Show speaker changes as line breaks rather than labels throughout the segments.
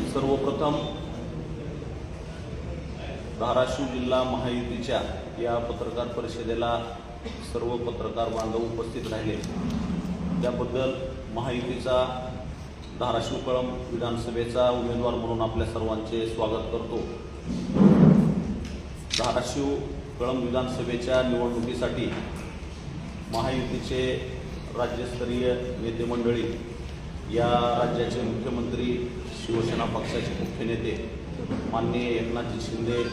सर्वप्रथम धाराशिव जिल्हा महायुतीच्या या पत्रकार परिषदेला सर्व पत्रकार बांधव उपस्थित राहिले त्याबद्दल महायुतीचा धाराशिव कळंब विधानसभेचा उमेदवार म्हणून आपल्या सर्वांचे स्वागत करतो। धाराशिव कळंब विधानसभेच्या निवडणुकीसाठी महायुतीचे राज्यस्तरीय नेते मंडळी, या राज्याचे मुख्यमंत्री, शिवसेना पक्षाचे मुख्य नेते माननीय एकनाथजी शिंदे,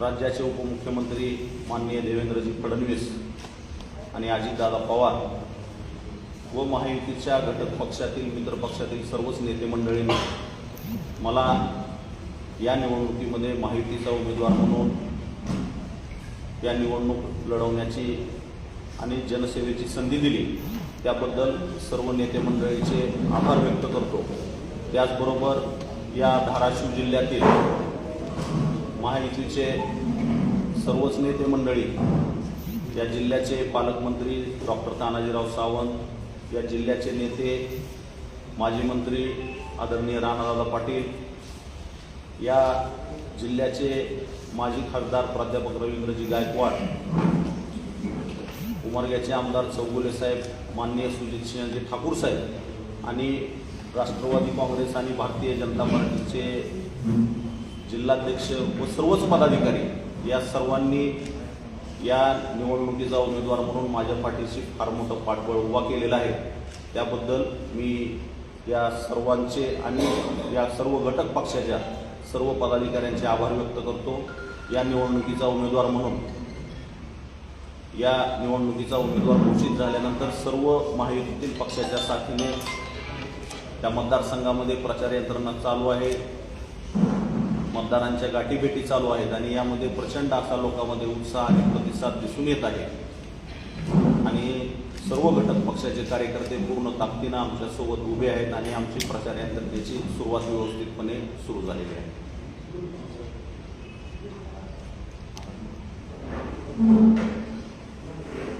राज्याचे उपमुख्यमंत्री माननीय देवेंद्रजी फडणवीस आणि अजितदादा पवार व महायुतीच्या घटक पक्षातील मित्र पक्षातील सर्वच नेते मंडळींनी मला या निवडणुकीमध्ये महायुतीचा उमेदवार म्हणून या निवडणूक लढवण्याची आणि जनसेवेची संधी दिली त्याबद्दल सर्व नेते मंडळीचे आभार व्यक्त करतो। त्याचबरोबर या धाराशिव जिल्ह्यातील महायुतीचे सर्वच नेते मंडळी, या जिल्ह्याचे पालकमंत्री डॉक्टर तानाजीराव सावंत, या जिल्ह्याचे नेते माजी मंत्री आदरणीय राणादादा पाटील, या जिल्ह्याचे माजी खासदार प्राध्यापक रवींद्रजी गायकवाड, उमरग्याचे आमदार चौगुले साहेब, माननीय सुजितसिंहजी ठाकूर साहेब आणि राष्ट्रवादी काँग्रेस आणि भारतीय जनता पार्टीचे जिल्हाध्यक्ष व सर्वच पदाधिकारी या सर्वांनी या निवडणुकीचा उमेदवार म्हणून माझ्या पाठीशी फार मोठं पाठबळ उभा केलेला आहे। त्याबद्दल मी या सर्वांचे आणि या सर्व घटक पक्षाच्या सर्व पदाधिकाऱ्यांचे आभार व्यक्त करतो। या निवडणुकीचा उमेदवार म्हणून या निवडणुकीचा उमेदवार घोषित झाल्यानंतर सर्व महायुतीतील पक्षाच्या साथीने त्या मतदारसंघामध्ये प्रचार यंत्रणा चालू आहे, मतदारांच्या गाठीभेटी चालू आहेत आणि यामध्ये प्रचंड असा लोकांमध्ये उत्साह आणि प्रतिसाद दिसून येत आहे आणि सर्व घटक पक्षाचे कार्यकर्ते पूर्ण ताकदीनं आमच्यासोबत उभे आहेत आणि आमची प्रचार यंत्रणेची सुरुवात व्यवस्थितपणे सुरू झालेली आहे।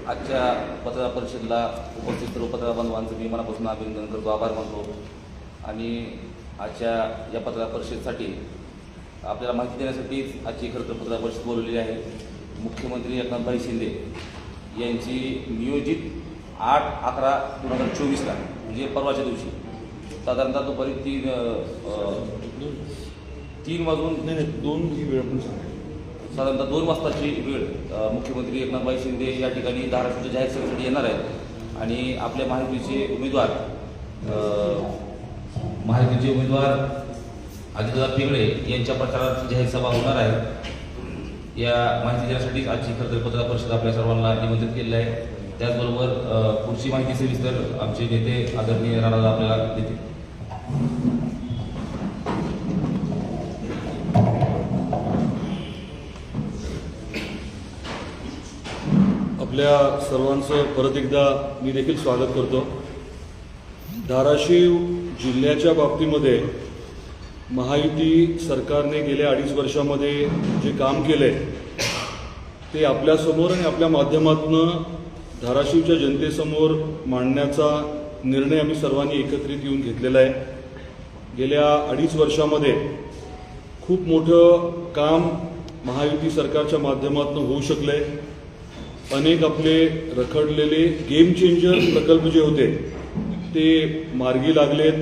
आजच्या पत्रकार परिषदेला उपस्थित सर्व पत्रकार बांधवांचं मी मनापासून अभिनंदन करतो, आभार मानतो आणि आजच्या या पत्रकार परिषदेसाठी आपल्याला माहिती देण्यासाठीच आजची खरं तर पत्रकार परिषद बोलवलेली आहे। मुख्यमंत्री एकनाथभाई शिंदे यांची नियोजित 8/11/2024 म्हणजे परवाच्या दिवशी साधारणतः दुपारी 3 वाजून साधारणतः 2 वाजताची वेळ मुख्यमंत्री एकनाथभाई शिंदे या ठिकाणी धाराशिवच्या जाहीर सभेसाठी येणार आहेत आणि आपल्या महायुतीचे उमेदवार अजितदादा पेगडे यांच्या प्रचाराची जाहीर सभा होणार आहे। या माहिती देण्यासाठीच आजची खरं तर पत्रकार परिषद आपल्या सर्वांना निमंत्रित केलेलं आहे। त्याचबरोबर पुढची माहिती सविस्तर आमचे नेते आदरणीय राणादादा आपल्याला देतील।
आपल्या सर्वांचं परत एकदा मी देखील स्वागत करतो। धाराशिव जिल्ह्याच्या बाबतीमध्ये महायुती सरकारने गेल्या 2.5 वर्षामध्ये जे काम केले ते आपल्यासमोर आणि आपल्या माध्यमातून धाराशिवच्या जनतेसमोर मांडण्याचा निर्णय आम्ही सर्वांनी एकत्रित येऊन घेतलेला आहे। गेल्या 2.5 वर्षामध्ये खूप मोठं काम महायुती सरकारच्या माध्यमातून होऊ शकले। अनेक आपले रखडलेले गेम चेंजर प्रकल्प जे होते ते मार्गी लागलेत,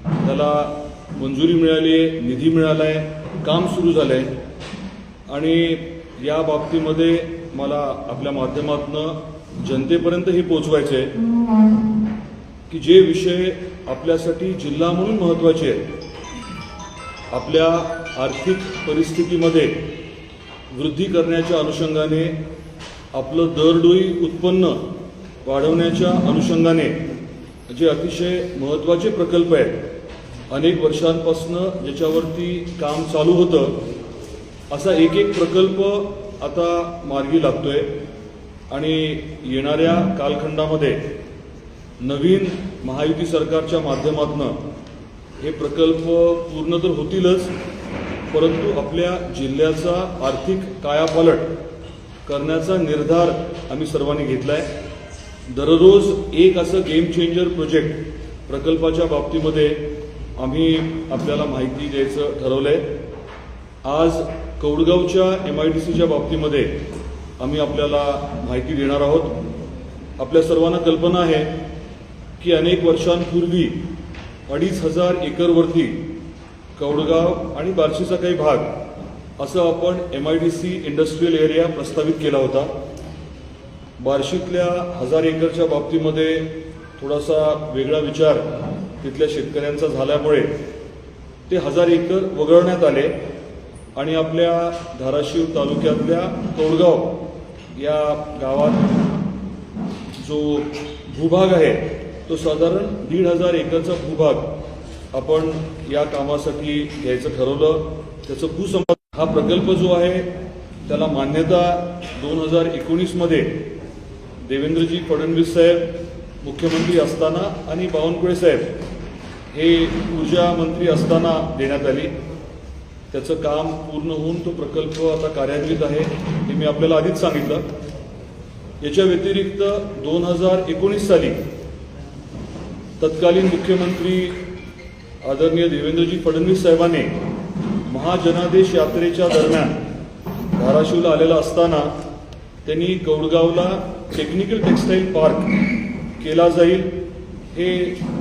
त्याला मंजुरी मिळाली आहे, निधी मिळाला आहे, काम सुरू झालं आहे आणि या बाबतीमध्ये मला आपल्या माध्यमातून जनतेपर्यंत हे पोचवायचं आहे की जे विषय आपल्यासाठी जिल्हा म्हणून महत्त्वाचे आहेत, आपल्या आर्थिक परिस्थितीमध्ये वृद्धी करण्याच्या अनुषंगाने, आपलं दरडोई उत्पन्न वाढवण्याच्या अनुषंगाने जे अतिशय महत्त्वाचे प्रकल्प आहेत, अनेक वर्षांपासून ज्याच्यावरती काम चालू होतं, असा एक प्रकल्प आता मार्गी लागतोय आणि येणाऱ्या कालखंडामध्ये नवीन महायुती सरकारच्या माध्यमातून हे प्रकल्प पूर्ण तर होतीलच, परंतु आपल्या जिल्ह्याचा आर्थिक कायापालट करण्याचा निर्धार आम्ही सर्वांनी घेतला आहे। दररोज एक असं गेम चेंजर प्रोजेक्ट प्रकल्पाच्या बाबतीमध्ये आम्ही आपल्याला माहिती द्यायचं ठरवलं आहे. आज कौडगावच्या MIDCच्या बाबतीमध्ये आम्ही आपल्याला माहिती देणार आहोत. आपल्या सर्वांना कल्पना आहे की अनेक वर्षांपूर्वी 2,500 एकरवरती कौडगाव आणि बार्शीचा काही भाग असं आपण MIDC इंडस्ट्रियल एरिया प्रस्तावित केला होता. बार्शीतल्या 1000 एकरच्या बाबतीमध्ये थोडासा वेगळा विचार तिथल्या शेतकऱ्यांचा झाल्यामुळे ते 1000 एकर वगळण्यात आले आणि आपल्या धाराशिव तालुक्यातल्या कौडगाव या गावात जो भूभाग आहे तो साधारण 1,500 एकरचा भूभाग आपण या कामासाठी घ्यायचं ठरवलं. त्याचं भूसंपादन हा प्रकल्प जो आहे त्याला मान्यता 2019 मध्ये देवेंद्रजी फडणवीस साहेब मुख्यमंत्री असताना आणि बावनकुळे साहेब हे ऊर्जा मंत्री असताना देण्यात आली. त्याचं काम पूर्ण होऊन तो प्रकल्प आता कार्यान्वित आहे हे मी आपल्याला आधीच सांगितलं. याच्या व्यतिरिक्त 2019 साली तत्कालीन मुख्यमंत्री आदरणीय देवेंद्रजी फडणवीस साहेबांनी महाजनादेश यात्रेच्या दरम्यान धाराशिवला आलेला असताना त्यांनी कौडगावला टेक्निकल टेक्सटाईल पार्क केला जाईल हे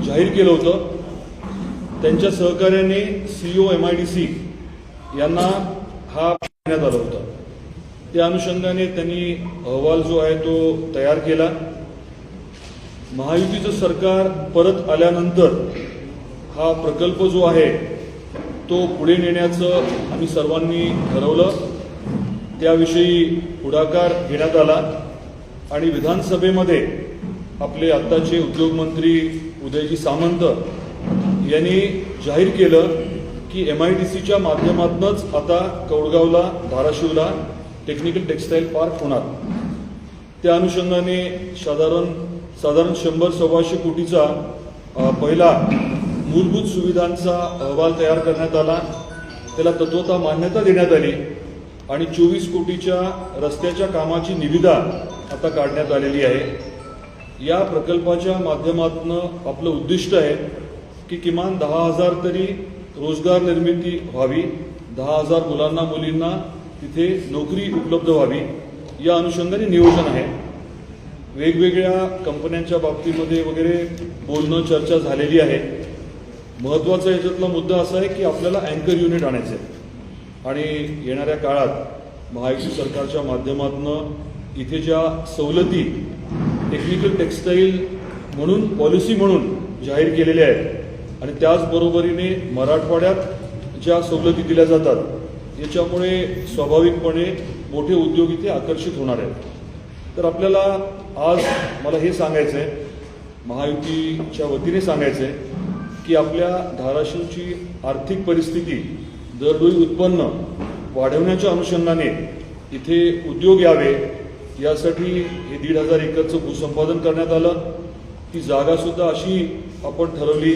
जाहीर केलं होतं. त्यांच्या सहकार्याने CEO MIDC यांना हा देण्यात आला होता. त्या अनुषंगाने त्यांनी अहवाल जो आहे तो तयार केला. महायुतीचं सरकार परत आल्यानंतर हा प्रकल्प जो आहे तो पुढे नेण्याचं आम्ही सर्वांनी ठरवलं. त्याविषयी पुढाकार घेण्यात आला आणि विधानसभेमध्ये आपले आत्ताचे उद्योगमंत्री उदयजी सामंत यांनी जाहीर केलं की MIDCच्या माध्यमातूनच आता कौडगावला धाराशिवला टेक्निकल टेक्सटाईल पार्क होणार. त्या अनुषंगाने साधारण 100-125 कोटीचा पहिला मूलभूत सुविधांचा अहवाल तयार करण्यात आला. त्याला तत्वतः मान्यता देण्यात आली आणि 24 कोटीच्या रस्त्याच्या कामाची निविदा आता काढण्यात आलेली आहे. या प्रकल्पाच्या माध्यमातून आपलं उद्दिष्ट आहे की किमान 10,000 तरी रोजगार निर्मिती व्हावी, 10,000 मुलांना मुलींना तिथे नोकरी उपलब्ध व्हावी या अनुषंगाने नियोजन आहे. वेगवेगळ्या कंपन्यांच्या बाबतीमध्ये वगैरे बोलणं चर्चा झालेली आहे. महत्त्वाचा याच्यातला मुद्दा असा आहे की आपल्याला अँकर युनिट आणायचे आणि येणाऱ्या काळात महायुती सरकारच्या माध्यमातून इथे ज्या सवलती टेक्निकल टेक्सटाईल म्हणून पॉलिसी म्हणून जाहीर केलेल्या आहेत आणि त्याचबरोबरीने मराठवाड्यात ज्या सवलती दिल्या जातात याच्यामुळे स्वाभाविकपणे मोठे उद्योग इथे आकर्षित होणार आहेत. तर आपल्याला आज मला हे सांगायचं आहे, महायुतीच्या वतीने सांगायचं आहे की आपल्या धाराशिवची आर्थिक परिस्थिती, दरडोई उत्पन्न वाढवण्याच्या अनुषंगाने इथे उद्योग यावे यासाठी हे 1,500 एकरचं भूसंपादन करण्यात आलं. ती जागासुद्धा अशी आपण ठरवली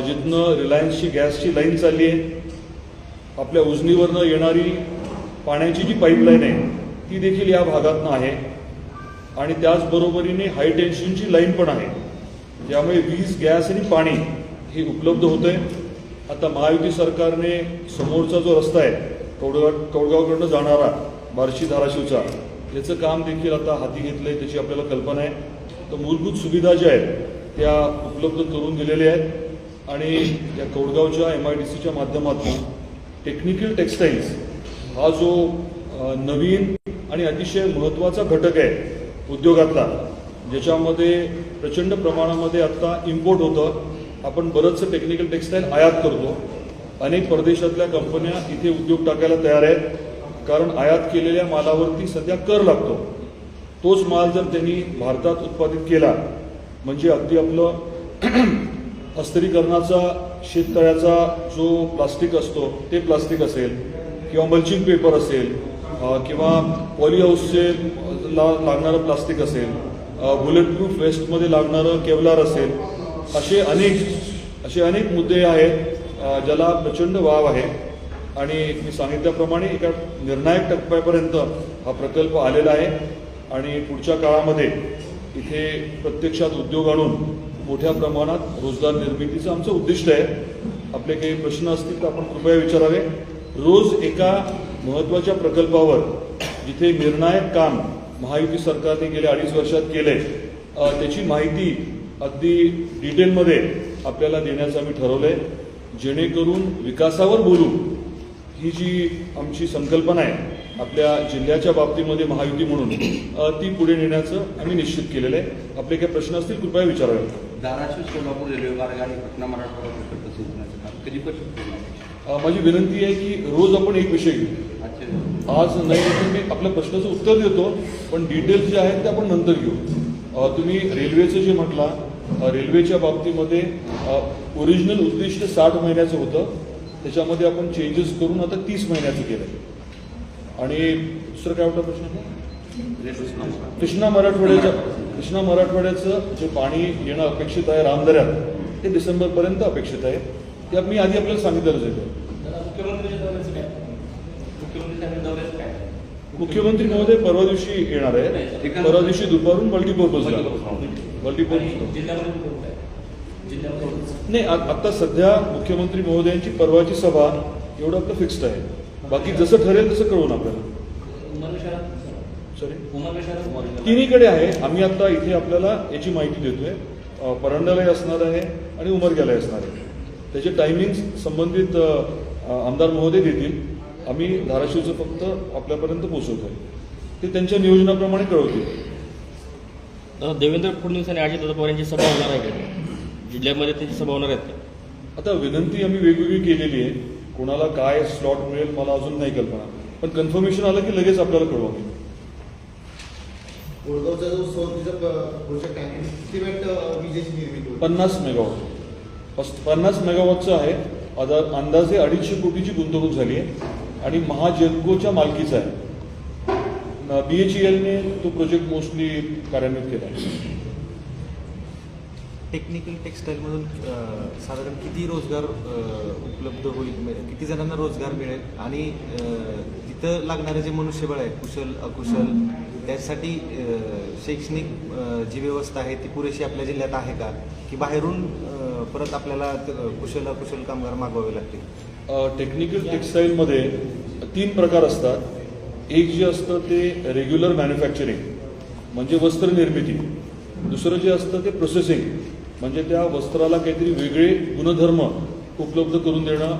जिथनं रिलायन्सची गॅसची लाईन चालली आहे. आपल्या उजनीवरनं येणारी पाण्याची जी पाईपलाईन आहे ती देखील या भागातनं आहे आणि त्याचबरोबरीने हाय टेन्शनची लाईन पण आहे, ज्यामुळे वीज, गॅस आणि पाणी हे उपलब्ध होतं आहे. आता महायुती सरकारने समोरचा जो रस्ता आहे कौडगावकडनं जाणारा बार्शी धाराशिवचा, याचं काम देखील आता हाती घेतलं आहे, त्याची आपल्याला कल्पना आहे. तर मूलभूत सुविधा ज्या आहेत त्या उपलब्ध करून दिलेल्या आहेत आणि या कौडगावच्या MIDCच्या माध्यमातून टेक्निकल टेक्सटाईल्स हा जो नवीन आणि अतिशय महत्त्वाचा घटक आहे उद्योगातला, ज्याच्यामध्ये प्रचंड प्रमाणामध्ये आता इम्पोर्ट होतं. आपण बरंचसं टेक्निकल टेक्सटाईल आयात करतो. अनेक परदेशातल्या कंपन्या इथे उद्योग टाकायला तयार आहेत, कारण आयात केलेल्या मालावरती सध्या कर लागतो. तोच माल जर त्यांनी भारतात उत्पादित केला म्हणजे अगदी आपलं अस्थिरीकरणाचा शेततळ्याचा जो प्लास्टिक असतो ते प्लास्टिक असेल किंवा मल्चिंग पेपर असेल किंवा पॉलीहाऊसचे लागणारं प्लास्टिक असेल, बुलेट प्रूफ वेस्टमध्ये लागणारं केवलार असेल, असे अनेक मुद्दे आहेत ज्याला प्रचंड वाव आहे. आणि मी सांगितल्याप्रमाणे एका निर्णायक टप्प्यापर्यंत हा प्रकल्प आलेला आहे आणि पुढच्या काळामध्ये इथे प्रत्यक्षात उद्योग आणून मोठ्या प्रमाणात रोजगार निर्मितीचं आमचं उद्दिष्ट आहे. आपले काही प्रश्न असतील तर आपण कृपया विचारावे. रोज एका महत्त्वाच्या प्रकल्पावर जिथे निर्णायक काम महायुती सरकारने गेल्या 2.5 वर्षात केलंय त्याची माहिती अगदी डिटेलमध्ये आपल्याला देण्याचं आम्ही ठरवलंय, जेणेकरून विकासावर बोलू ही जी आमची संकल्पना आहे आपल्या जिल्ह्याच्या बाबतीमध्ये महायुती म्हणून ती पुढे नेण्याचं आम्ही निश्चित केलेलं आहे. आपले काही प्रश्न असतील कृपया विचारावे.
धाराशिव सोलापूर रेल्वे मार्ग आणि पटना मराठवाडा प्रकल्प सुरू करण्याचं काम कधीपासून?
माझी विनंती आहे की रोज आपण एक विषय घेऊ. आज नाही तर मी आपल्या प्रश्नाचं उत्तर देतो, पण डिटेल्स जे आहेत ते आपण नंतर घेऊ. तुम्ही रेल्वेचं जे म्हटला, रेल्वेच्या बाबतीमध्ये ओरिजिनल उद्दिष्ट 60 महिन्याचं होतं, त्याच्यामध्ये आपण चेंजेस करून आता 30 महिन्याचं केलं. आणि दुसरं काय होता प्रश्न? कृष्णा मराठवाड्याचं जे पाणी येणं अपेक्षित आहे रामदऱ्यात ते डिसेंबरपर्यंत अपेक्षित आहे. ते मी आधी आपल्याला सांगितलंच आहे. मुख्यमंत्री महोदय परवा दिवशी येणार आहे. परवा दिवशी दुपारून मल्टीपर्पजला नाही. आता सध्या मुख्यमंत्री महोदयांची परवाची सभा एवढं आपलं फिक्स्ड आहे. बाकी जसं ठरेल तसं कळवून आपल्याला. सॉरी, तिन्हीकडे आहे. आम्ही आता इथे आपल्याला याची माहिती देतोय. परांड्यालाही असणार आहे आणि उमरग्यालाही असणार आहे. त्याचे टायमिंग्स संबंधित आमदार महोदय देतील. आम्ही धाराशिवचं फक्त आपल्यापर्यंत पोहोचवतोय. ते त्यांच्या नियोजनाप्रमाणे कळवतील.
देवेंद्र फडणवीस आणि अजितदादा पवार यांची सभा होणार आहे का जिल्ह्यामध्ये? त्यांची सभा होणार आहेत का?
आता विनंती आम्ही वेगवेगळी केलेली आहे. कोणाला काय स्लॉट मिळेल मला अजून नाही कल्पना, पण कन्फर्मेशन आलं की लगेच आपल्याला कळवा.
कोळगावचा जो सौरऊर्जा प्रोजेक्ट आहे किती विजेची निर्मिती होईल?
50 मेगावॉट 50 मेगावॉटचं आहे. अंदाजे 250 कोटीची गुंतवणूक झाली आहे आणि महाजेल्कोच्या मालकीचा आहे. BHELने तो प्रोजेक्ट मोस्टली कार्यान्वित केला आहे.
टेक्निकल टेक्सटाईलमधून साधारण किती रोजगार उपलब्ध होईल, किती जणांना रोजगार मिळेल आणि तिथं लागणारे जे मनुष्यबळ आहे कुशल अकुशल त्यासाठी शैक्षणिक जी व्यवस्था आहे ती पुरेशी आपल्या जिल्ह्यात आहे का, की बाहेरून परत आपल्याला कुशल अकुशल कामगार मागवावे लागतील?
टेक्निकल टेक्सटाईलमध्ये 3 प्रकार असतात. एक जे असतं ते रेग्युलर मॅन्युफॅक्चरिंग म्हणजे वस्त्र निर्मिती. दुसरं जे असतं ते प्रोसेसिंग म्हणजे त्या वस्त्राला काहीतरी वेगळे गुणधर्म उपलब्ध करून देणं,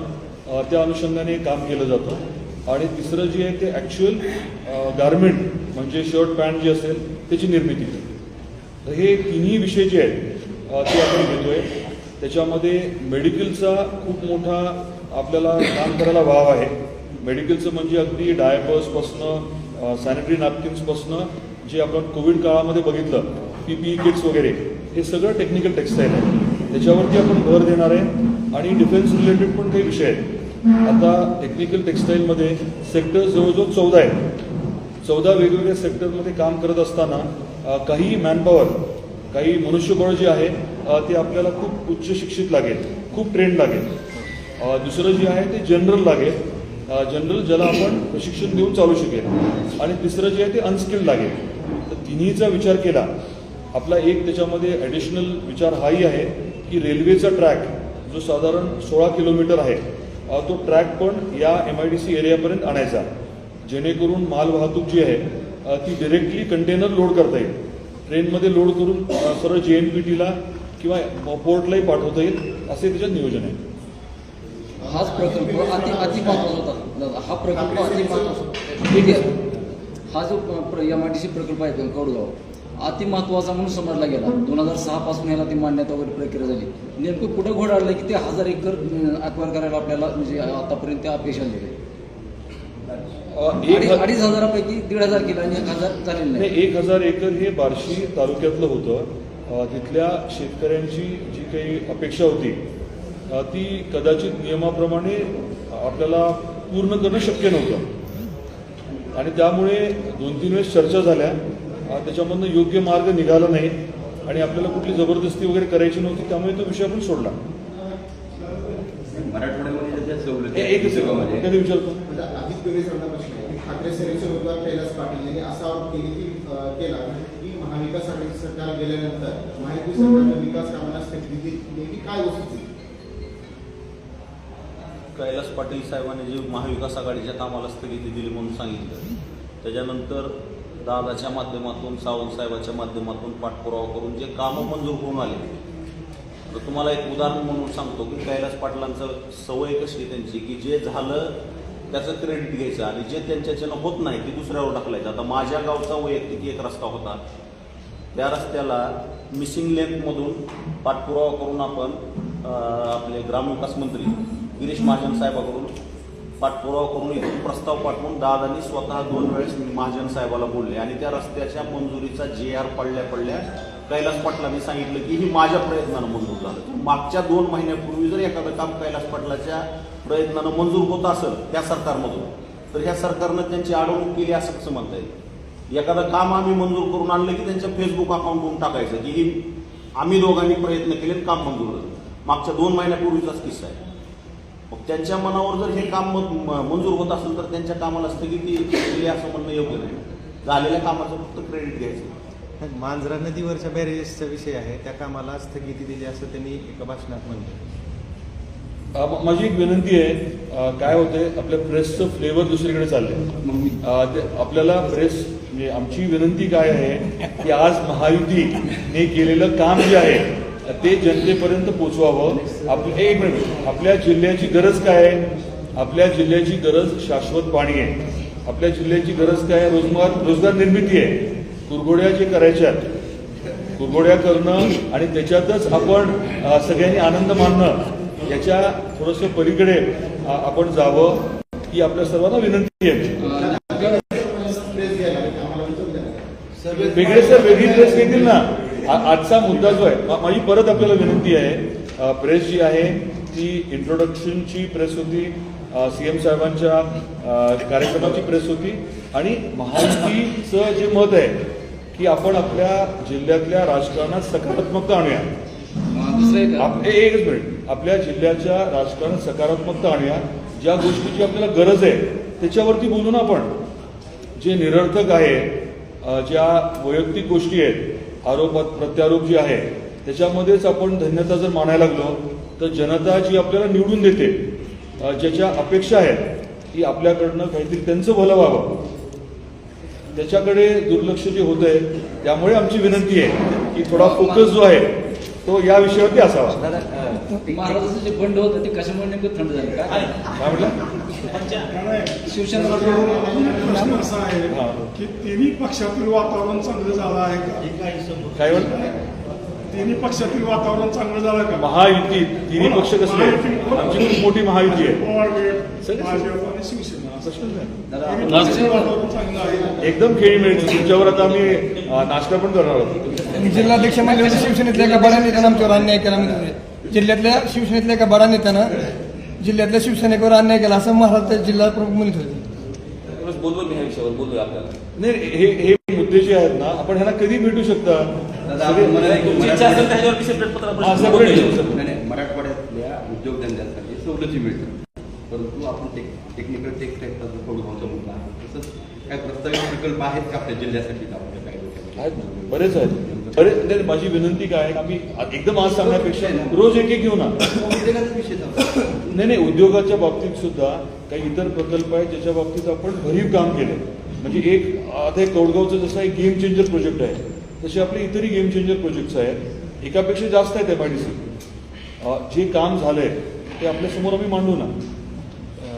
त्या अनुषंगाने काम केलं जातं. आणि तिसरं जे आहे ते ॲक्च्युअल गारमेंट म्हणजे शर्ट पॅन्ट जे असेल त्याची निर्मिती. तर हे तिन्ही विषय जे आहेत ते आपण घेतोय. त्याच्यामध्ये मेडिकलचा खूप मोठा आपल्याला काम करायला वाव आहे. मेडिकलचं म्हणजे अगदी डायपर्सपासनं सॅनिटरी नॅपकिन्सपासनं जे आपण कोविड काळामध्ये बघितलं PPE किट्स वगैरे हे सगळं टेक्निकल टेक्सटाईल आहे. त्याच्यावरती आपण भर देणार आहे. आणि डिफेन्स रिलेटेड पण काही विषय आहेत. आता टेक्निकल टेक्सटाईलमध्ये सेक्टर जवळजवळ 14 आहेत. 14 वेगवेगळ्या सेक्टरमध्ये काम करत असताना काही मॅनपॉवर काही मनुष्यबळ जे आहे ते आपल्याला खूप उच्च शिक्षित लागेल, खूप ट्रेंड लागेल. दुसरं जे आहे ते जनरल लागेल, जनरल ज्याला आपण प्रशिक्षण देऊन चालू शकेल. आणि तिसरं जे आहे ते अनस्किल्ड लागेल. तर तिन्हीचा विचार केला. आपला एक त्याच्यामध्ये ॲडिशनल विचार हाही आहे की रेल्वेचा ट्रॅक जो साधारण 16 किलोमीटर आहे तो ट्रॅक पण या MIDC एरियापर्यंत आणायचा, जेणेकरून मालवाहतूक जी आहे ती डिरेक्टली कंटेनर लोड करता येईल. ट्रेनमध्ये लोड करून सरळ JNPTला किंवा पोर्टलाही पाठवता येईल असे त्याच्यात नियोजन आहे.
हाच प्रकल्प अति महत्त्वाचा होता दादा. हा प्रकल्प अति महत्त्वाचा. ठीक आहे, हा जो MIDC प्रकल्प आहे कौडगाव अति महत्त्वाचा म्हणून समजला गेला. 2006 पासून ह्याला ती मान्यता वगैरे प्रक्रिया झाली. नेमकं कुठं घोड आलं की ते 1000 एकर अक्वायर करायला आपल्याला म्हणजे आतापर्यंत त्या अपेक्षा दिली. 2,500पैकी 1,500 केलं आणि 1,000 झालेलं नाही.
1,000 एकर हे बार्शी तालुक्यातलं होतं. तिथल्या शेतकऱ्यांची जी काही अपेक्षा होती ती कदाचित नियमाप्रमाणे आपल्याला पूर्ण करणं शक्य नव्हतं. आणि त्यामुळे 2-3 वेळेस चर्चा झाल्या. त्याच्यामधनं योग्य मार्ग निघाला नाही आणि आपल्याला कुठली जबरदस्ती वगैरे करायची नव्हती. त्यामुळे तो विषय आपण सोडला.
मराठवाड्यामध्ये
कधी विचारतो
अजित पवार यांचा प्रश्न आहे की ठाकरे सेनेचे उमेदवार कैलास पाटील यांनी असा आरोप केला की महाविकास आघाडी सरकार गेल्यानंतर महायुती सरकारने विकास कामांना स्थगिती दिली. नेमकी काय वस्तू?
कैलास पाटील साहेबांनी जे महाविकास आघाडीच्या कामाला स्थगिती दिली म्हणून सांगितलं, त्याच्यानंतर दादाच्या माध्यमातून, सावंत साहेबाच्या माध्यमातून पाठपुरावा करून जे कामं मंजूर होऊन आले, तर तुम्हाला एक उदाहरण म्हणून सांगतो की कैलास पाटलांचं सवय कशी आहे त्यांची, की जे झालं त्याचं क्रेडिट घ्यायचं आणि जे त्यांच्याच्यानं होत नाही ते दुसऱ्यावर ढकलायचं. आता माझ्या गावचा वैयक्तिक एक रस्ता होता, त्या रस्त्याला मिसिंग लेनमधून पाठपुरावा करून आपण आपले ग्रामविकास मंत्री गिरीश महाजन साहेबाकडून पाठपुरावा करून इथून प्रस्ताव पाठवून दादांनी स्वतः 2 वेळेस महाजन साहेबाला बोलले आणि त्या रस्त्याच्या मंजुरीचा JR पडल्या कैलास पाटलांनी सांगितलं की ही माझ्या प्रयत्नानं मंजूर झालं. मागच्या 2 महिन्यापूर्वी जर एखादं काम कैलास पाटलाच्या प्रयत्नानं मंजूर होत असेल त्या सरकारमधून, तर ह्या सरकारनं त्यांची अडवणूक केली असं कसं म्हणता येईल? एखादं काम आम्ही मंजूर करून आणलं की त्यांच्या फेसबुक अकाउंटवरून टाकायचं की ही आम्ही दोघांनी प्रयत्न केले काम मंजूर झालं. मागच्या 2 महिन्यापूर्वीचाच किस्सा आहे. मग त्यांच्या मनावर जर हे काम मंजूर होत असेल तर त्यांच्या कामाला स्थगिती दिली असं म्हणणं योग्य नाही. झालेल्या कामाचं फक्त क्रेडिट घ्यायचं.
मांजरा नदीवरच्या बॅरेजेसचा विषय आहे, त्या कामाला स्थगिती दिली असं त्यांनी एका भाषणात म्हणलं.
माझी एक विनंती आहे, काय होतंय आपल्या प्रेसचं फ्लेवर दुसरीकडे चाललंय. आपल्याला प्रेस म्हणजे आमची विनंती काय आहे की आज महायुतीने केलेलं काम जे आहे ते जनतेपर्यंत पोचवावं. एक मिनिट, आपल्या जिल्ह्याची गरज काय आहे? आपल्या जिल्ह्याची गरज शाश्वत पाणी आहे. आपल्या जिल्ह्याची गरज काय आहे? रोजगार निर्मिती आहे. कुरघोड्या जे करायच्या कुरघोड्या करणं आणि त्याच्यातच आपण सगळ्यांनी आनंद मानणं याच्या थोडंसं पलीकडे आपण जावं ही आपल्या सर्वांना विनंती आहे. वेगळे सर वेगळी प्रेस घेतील ना. आजचा मुद्दा जो आहे, माझी परत आपल्याला विनंती आहे, प्रेस जी आहे ती इंट्रोडक्शनची प्रेस होती, CM साहेबांच्या कार्यक्रमाची प्रेस होती आणि महायुतीचं जे मत आहे की आपण आपल्या जिल्ह्यातल्या राजकारणात सकारात्मकता आणूया. एकच मिनिट, आपल्या जिल्ह्याच्या राजकारणात सकारात्मकता आणूया. ज्या गोष्टीची आपल्याला गरज आहे त्याच्यावरती बोलू ना आपण. जे निरर्थक आहे, ज्या वैयक्तिक गोष्टी आहेत, आरोप प्रत्यारोप जे आहे त्याच्यामध्येच आपण धन्यता जर मानायला लागलो तर जनता जी आपल्याला निवडून देते, ज्याच्या अपेक्षा आहेत की आपल्याकडनं काहीतरी त्यांचं भलं व्हावं, त्याच्याकडे दुर्लक्ष जे होत आहे. त्यामुळे आमची विनंती आहे की थोडा फोकस जो आहे तो या विषयावरती असावा.
महाराजांचं जे बंड होतं ते कशामुळे नेमकं थंड झालं काय
म्हटलं?
शिवसेना
असं आहे की तिन्ही पक्षातील वातावरण चांगलं झालं आहे का?
काय म्हणलं?
तिन्ही पक्षातील वातावरण चांगलं झालं का?
महायुती तिन्ही पक्ष कसले आमची खूप मोठी महायुती आहे.
भाजप आणि शिवसेना
वातावरण
चांगलं आहे.
एकदम खेळी मिळते. तुमच्यावर आता आम्ही नाश्ता पण करणार आहोत.
जिल्हाध्यक्ष म्हणजे शिवसेनेतल्या एका बड्या नेत्यानं आमच्यावर अन्याय केला. म्हणजे जिल्ह्यातल्या शिवसेनेतल्या एका बड्या नेत्यानं जिल्ह्यातल्या शिवसेनेवर अन्याय केला असं महाराष्ट्र जिल्हा प्रमुख म्हणत होते.
बोलू मी ह्या विषयावर बोलूया आपल्याला.
नाही, हे मुद्दे जे आहेत ना आपण ह्यांना कधी भेटू शकता?
मराठवाड्यातल्या उद्योगधंद्यांसाठी सवलती मिळतात, परंतु आपण टेक्निकल टेक्स्टाईलचा जो कोडगावचा मुद्दा आहे तसंच काय प्रस्तावित प्रकल्प आहेत का आपल्या जिल्ह्यासाठी?
बरेच आहेत. बरेच. माझी विनंती काय, आम्ही एकदम आज सांगण्यापेक्षा रोज एक घेऊ ना. नाही, उद्योगाच्या बाबतीत सुद्धा काही इतर प्रकल्प आहेत ज्याच्या बाबतीत आपण भरीव काम केलं. म्हणजे आता एक कौडगावचं जसं एक गेम चेंजर प्रोजेक्ट आहे तसे आपले इतरही गेम चेंजर प्रोजेक्ट्स आहेत. एकापेक्षा जास्त आहेत MIDC. जे काम झालंय ते आपल्यासमोर आम्ही मांडू ना.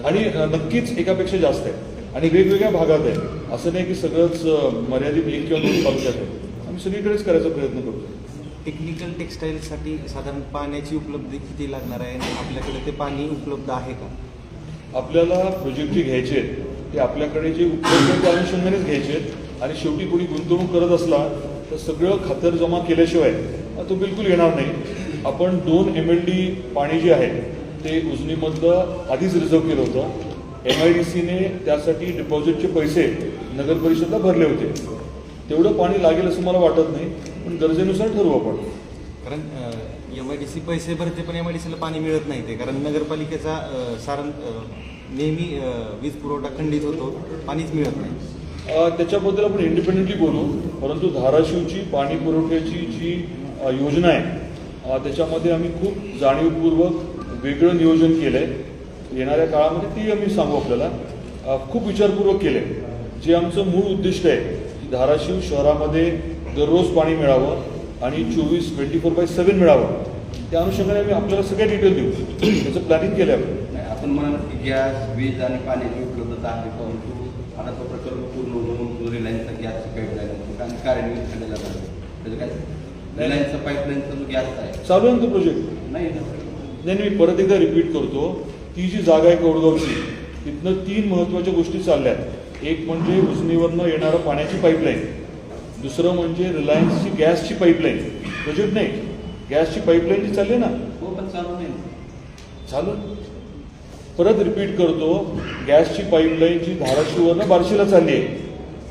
आणि नक्कीच एकापेक्षा जास्त आहे आणि वेगवेगळ्या भागात आहे. असं नाही की सगळंच मर्यादित 1 किंवा 2 तालुक्यात आहे. आम्ही सगळीकडेच करायचा प्रयत्न करतो.
टेक्निकल टेक्स्टाईलसाठी साधारण पाण्याची उपलब्धी किती लागणार आहे आणि आपल्याकडे ते पाणी उपलब्ध आहे का?
आपल्याला प्रोजेक्ट जे घ्यायचे आहेत ते आपल्याकडे जे उपलब्ध आहे त्या अनुषंगानेच घ्यायचे आहेत आणि शेवटी कोणी गुंतवणूक करत असला तर सगळं खातर जमा केल्याशिवाय तो बिलकुल येणार नाही. आपण 2 MLD पाणी जे आहे ते उजनीमधलं आधीच रिझर्व्ह केलं होतं. MIDCने त्यासाठी डिपॉझिटचे पैसे नगर परिषदला भरले होते. तेवढं पाणी लागेल असं मला वाटत नाही, पण गरजेनुसार ठरवू आपण.
कारण MIDC पैसे भरते पण MIDCला पाणी मिळत नाही ते, कारण नगरपालिकेचा नेहमी वीज पुरवठा खंडित होतो, पाणीच मिळत नाही.
त्याच्याबद्दल आपण इंडिपेंडेंटली बोलू, परंतु धाराशिवची पाणी पुरवठ्याची जी योजना आहे त्याच्यामध्ये आम्ही खूप जाणीवपूर्वक वेगळं नियोजन केलं आहे येणाऱ्या काळामध्ये ती आम्ही सांगू आपल्याला. खूप विचारपूर्वक केले. जे आमचं मूळ उद्दिष्ट आहे की धाराशिव शहरामध्ये दररोज पाणी मिळावं आणि 24/7 मिळावं, त्या अनुषंगाने आम्ही आपल्याला सगळ्या डिटेल देऊ. त्याचं प्लॅनिंग केलं आहे आपण.
नाही, आपण म्हणाल की गॅस, वीज आणि पाण्याची उपलब्धता आहे, परंतु आता तो प्रकल्प पूर्ण होऊन रिलायन्सचा गॅसची पाईपलाईन कार्यान्वित झालेला आहे. त्याचं काय रिलायन्सचा पाईपलाईनचा जो गॅस आहे
चालू आहे ना तो प्रोजेक्ट.
नाही
नाही मी परत एकदा रिपीट करतो. ती जी जागा आहे कौडगावची, तिथनं 3 महत्त्वाच्या गोष्टी चालल्या आहेत. एक म्हणजे उजनीवरनं येणारं पाण्याची पाईपलाईन, दुसरं म्हणजे रिलायन्सची गॅसची पाईपलाईन. प्रोजेक्ट नाही, गॅसची पाईपलाईन जी चालली आहे ना,
हो पण चालू नाही.
चालू. परत रिपीट करतो, गॅसची पाईपलाईन जी धाराशिववरनं बार्शीला चालली आहे,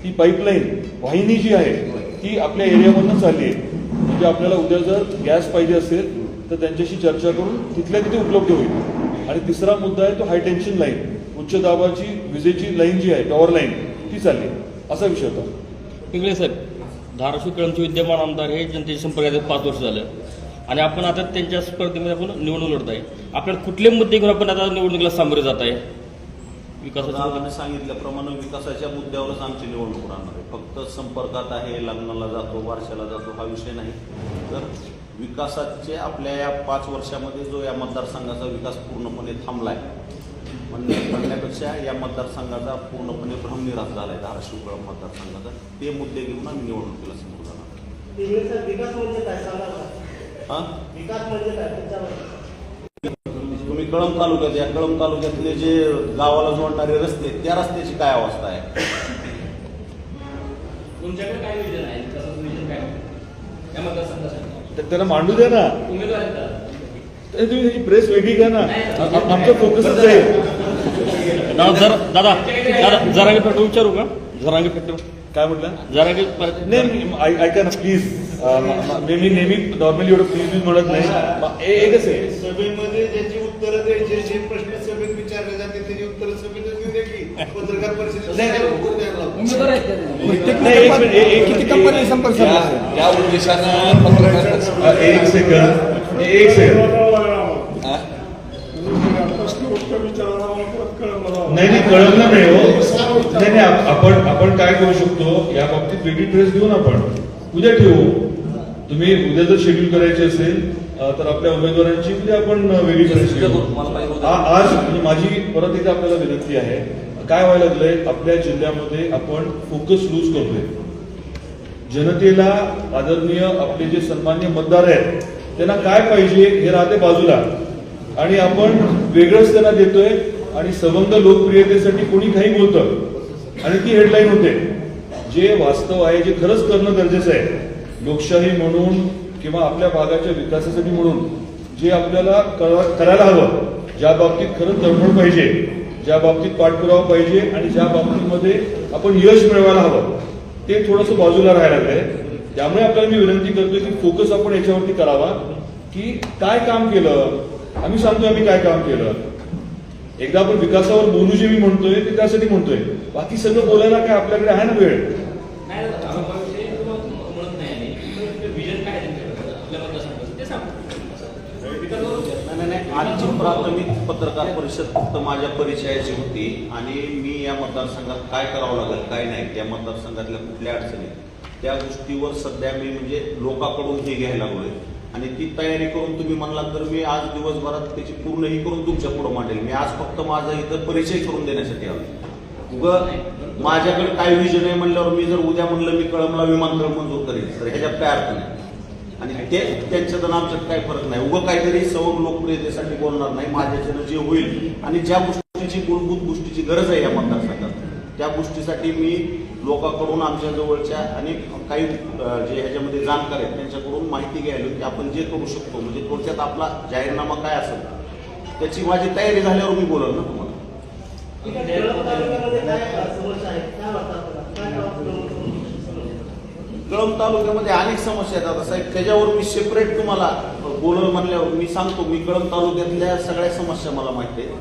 ती पाईपलाईन वाहिनी जी आहे ती आपल्या एरियामधनं चालली आहे. म्हणजे आपल्याला उद्या जर गॅस पाहिजे असेल तर त्यांच्याशी चर्चा करून तिथल्या तिथे उपलब्ध होईल. आणि तिसरा मुद्दा आहे तो हाय टेन्शन लाईन, उच्च दाबाची विजेची लाईन जी आहे, टॉवर लाईन, ती चालली. असा विषय होता.
पिंगळे साहेब, धाराशिव कळमचे विद्यमान आमदार हे जनतेच्या संपर्कात 5 वर्ष झालं आणि आपण आता त्यांच्या स्पर्धेमध्ये आपण निवडणूक लढत आहे. आपल्याला कुठले मुद्दे घेऊन आपण आता निवडणुकीला सामोरे जात आहे? विकासाच्या
आम्ही सांगितल्याप्रमाणे विकासाच्या मुद्द्यावरच आमची निवडणूक राहणार आहे. फक्त संपर्कात आहे, लग्नाला जातो, वारशाला जातो हा विषय नाही. तर विकासाचे आपल्या या 5 वर्षामध्ये जो या मतदारसंघाचा विकास पूर्णपणे थांबला आहे म्हणण्यापेक्षा या मतदारसंघाचा पूर्णपणे भ्रमनिरास झाला आहे धाराशिव कळंब मतदारसंघाचा. ते मुद्दे घेऊन आम्ही निवडणुकीला समोर जाणार.
विकास म्हणजे काय सांगा?
हां,
विकास म्हणजे काय?
तुम्ही कळंब तालुक्यात या कळंब तालुक्यातले जे गावाला जोडणारे रस्ते, त्या रस्त्याची काय अवस्था आहे?
तुमच्याकडे काय विजन आहे? विकासाचं विजन काय या मतदारसंघासाठी?
तर त्याला मांडू द्या ना.
उमेदवार आहेत का?
तुम्ही त्याची प्रेस वेगळी घ्या ना. आमचा फोकसच आहे.
दादा जरांगे फॅक्टर विचारू का? जरांगे फॅक्टर
काय म्हटलं?
जरांगे
नाही ऐका ना प्लीज. मी नेहमी नॉर्मली एवढं प्लीज म्हणत नाही. एकच आहे,
सभेमध्ये ज्याची उत्तरं द्यायची, जे प्रश्न सभेत विचारले जाते त्याची उत्तरं सभेतच देऊ द्या की पत्रकार परिषदेत उत्तर द्यायला लावतो.
उमेदवार आहेत का?
किती कंपनी संपर्क साधला?
त्या उद्देशानं पत्रकार
एक सेकंड.
प्रश्न उत्तर विचारायला मला परत कळलं.
नाही कळलं नाही हो. नाही आपण काय करू शकतो या बाबतीत वेगळी प्रेस देऊन आपण उद्या ठेवू. तुम्ही उद्या जर शेड्यूल करायचे असेल तर आपल्या उमेदवारांची उद्या आपण वेगळी प्रेस घेऊ. आज म्हणजे माझी परत एकदा आपल्याला विनंती आहे. काय व्हायला लागलंय, आपल्या जिल्ह्यामध्ये आपण फोकस लूज करतोय. जनतेला आदरणीय आपले जे सन्मान्य मतदार आहेत त्यांना काय पाहिजे हे राहते बाजूला आणि आपण वेगळंच त्यांना देतोय आणि सवंग लोकप्रियतेसाठी कोणी काही बोलतं आणि ती हेडलाईन होते. जे वास्तव आहे, जे खरंच करणं गरजेचं आहे लोकशाही म्हणून किंवा आपल्या भागाच्या विकासासाठी म्हणून, जे आपल्याला करायला हवं, ज्या बाबतीत खरंच तळमळ पाहिजे, ज्या बाबतीत पाठपुरावा पाहिजे आणि ज्या बाबतीमध्ये आपण यश मिळवायला हवं, ते थोडंसं बाजूला राहायला लागलंय. त्यामुळे आपल्याला मी विनंती करतोय की फोकस आपण याच्यावरती करावा की काय काम केलं. आम्ही सांगतोय आम्ही काय काम केलं. एकदा आपण विकासावर बोलू जे मी म्हणतोय ते त्यासाठी म्हणतोय. बाकी सगळं बोलायला काय आपल्याकडे आहे ना वेळ.
नाही, आजची प्राथमिक पत्रकार परिषद फक्त माझ्या परिचयाची होती आणि मी या मतदारसंघात काय करावं लागेल, काय नाही, त्या मतदारसंघातल्या कुठल्या अडचणी त्या गोष्टीवर सध्या मी म्हणजे लोकांकडून हे घ्यायला लागलोय आणि ती तयारी करून तुम्ही म्हणलात तर मी आज दिवसभरात त्याची पूर्णही करून तुमच्या पुढे मांडेल. मी आज फक्त माझा इथं परिचय करून देण्यासाठी आलो. उगं माझ्याकडे काय विजन आहे म्हणल्यावर मी जर उद्या म्हणलं मी कळंबला विमानतळ मंजूर करेन तर ह्याच्यात काय अर्थ नाही आणि ते त्यांच्यात आणि आमच्यात काही फरक नाही. उगं काहीतरी सवंग लोकप्रियतेसाठी बोलणार नाही. माझ्याच्यानं जे होईल आणि ज्या गोष्टीची मूलभूत गोष्टीची गरज आहे या मतदारसंघात त्या गोष्टीसाठी मी लोकांकडून आमच्या जवळच्या आणि काही जे ह्याच्यामध्ये जाणकार आहेत त्यांच्याकडून माहिती घ्यायला की आपण जे करू शकतो म्हणजे थोडक्यात आपला जाहीरनामा काय असेल त्याची माझी तयारी झाल्यावर मी बोलल ना तुम्हाला. कळंब तालुक्यामध्ये अनेक समस्या आहेत. आता साहेब त्याच्यावर मी सेपरेट तुम्हाला बोलल म्हणल्यावर मी सांगतो. मी कळंब तालुक्यातल्या सगळ्या समस्या मला माहिती आहेत.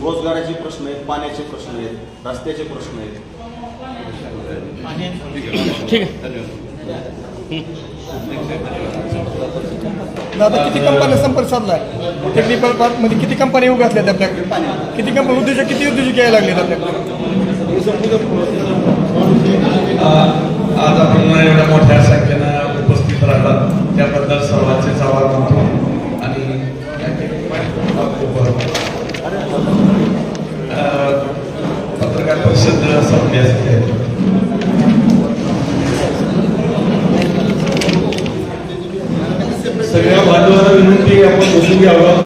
रोजगाराचे प्रश्न आहेत, पाण्याचे प्रश्न आहेत, रस्त्याचे प्रश्न आहेत.
ठीक आहे.
आता किती कंपन्या संपर्क साधलाय टेक्निकल पार्कमध्ये किती कंपन्या उघडल्यात आपल्याकडे किती कंपनी उद्योजक यायला लागलेत आपल्याकडे
आज आपण एवढ्या मोठ्या संख्येनं उपस्थित राहतात त्याबद्दल सर्वांचेच आभार मानतो आणि पत्रकार परिषद संपली असते सगळ्या बांधवांना विनंती आपण बसून घ्यावं.